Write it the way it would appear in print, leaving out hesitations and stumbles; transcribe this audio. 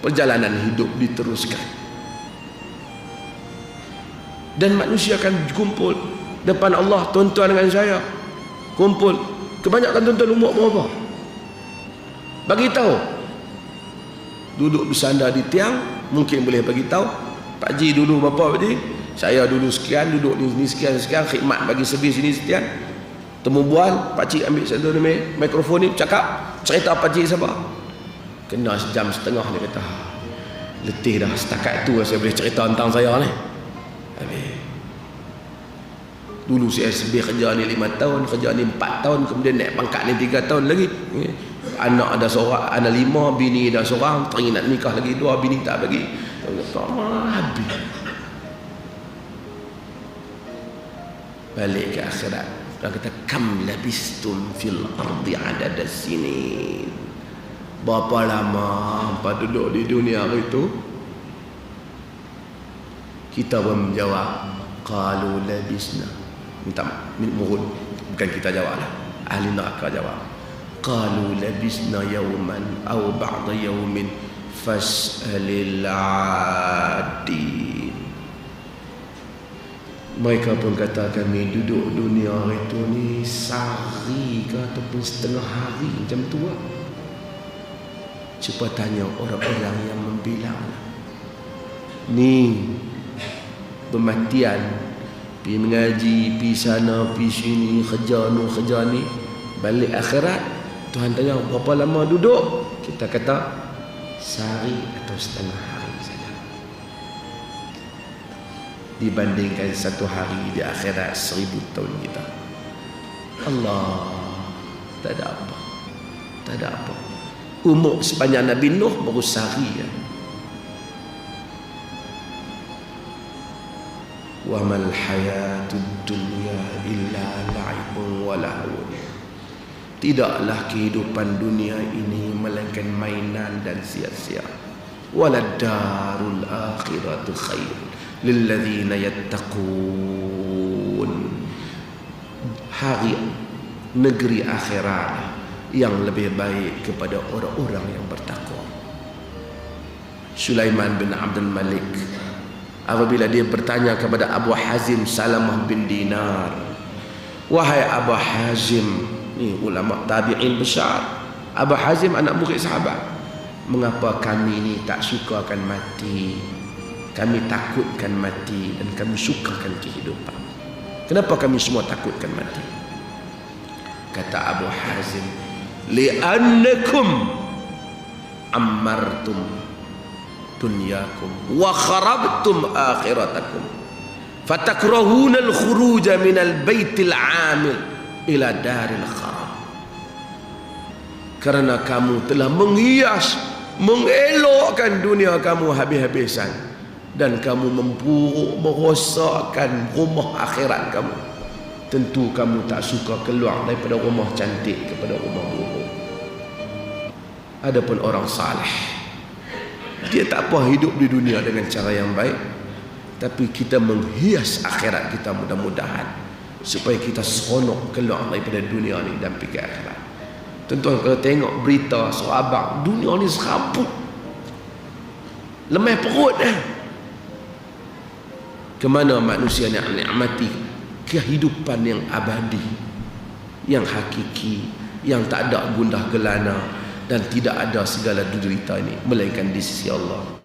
perjalanan hidup diteruskan. Dan manusia akan kumpul depan Allah, tuan-tuan dengan saya kumpul. Kebanyakan tuan-tuan umur berapa? Bagi tahu. Duduk bersandar di tiang, mungkin boleh bagi tahu. Pak Ji dulu berapa Pak Ji? Saya dulu sekian, duduk ni sekian, khidmat bagi servis ini sekian. Temu bual, Pak Cik ambil satu mikrofon ni, cakap, cerita Pak Cik siapa? Kena sejam setengah dia kata. Letih dah, setakat tu saya boleh cerita tentang saya ni. Habis. Dulu saya kerja ni 5 tahun, kerja ni 4 tahun, kemudian naik pangkat ni 3 tahun lagi. Anak ada seorang, ada 5, bini ada seorang, teringin nak nikah lagi 2, bini tak bagi. Habis. Balik ke akhirat. Orang kata kam labistum fil ardi adada sinin. Berapa lama hampa duduk di dunia itu? Kita pun menjawab qalu labisna. Minta muhud, bukan kita jawablah. Ahli neraka jawab. Qalu labisna yawman aw ba'da yawmin fas'alil 'adin. Mereka pun kata kami duduk dunia itu ni sehari ke ataupun setengah hari macam tu lah. Cuba tanya orang-orang yang membilang ni kematian, pergi mengaji, pergi sana, pergi sini, kerja ni, balik akhirat Tuhan tanya berapa lama duduk, kita kata sehari atau setengah hari saja, dibandingkan satu hari di akhirat 1000 tahun kita. Allah, tak ada apa. Umur sepanjang Nabi Nuh baru sehari ya. Wa mal hayatud dunya illa la'ibun wa lahwun. Tidaklah kehidupan dunia ini melainkan mainan dan sia-sia. Walad darul akhiratu khair lilladzina yattaqun. Hari negeri akhirat yang lebih baik kepada orang-orang yang bertakwa. Sulaiman bin Abdul Malik apabila dia bertanya kepada Abu Hazim Salamah bin Dinar, wahai Abu Hazim, ni ulama tabi'in besar, Abu Hazim anak murid sahabat, mengapa kami ni tak sukakan mati, kami takutkan mati dan kami sukakan kehidupan? Kenapa kami semua takutkan mati? Kata Abu Hazim, li'annakum ammartum dunyakum wa kharabtum akhiratakum fatakrahuna al-khuruja minal baitil amil ila daril kharab. Karena kamu telah menghias, mengelokkan dunia kamu habis-habisan, dan kamu memburuk, merosakkan rumah akhirat kamu. Tentu kamu tak suka keluar daripada rumah cantik kepada rumah buruk. Adapun orang saleh, dia tak apa hidup di dunia dengan cara yang baik, tapi kita menghias akhirat kita mudah-mudahan supaya kita seronok keluar daripada dunia ni dan pergi akhirat. Tuan-tuan kalau tengok berita sahabat, dunia ni serabut, lemah perut Kemana manusia nak nikmati kehidupan yang abadi, yang hakiki, yang tak ada gundah gelana dan tidak ada segala derita ini melainkan di sisi Allah.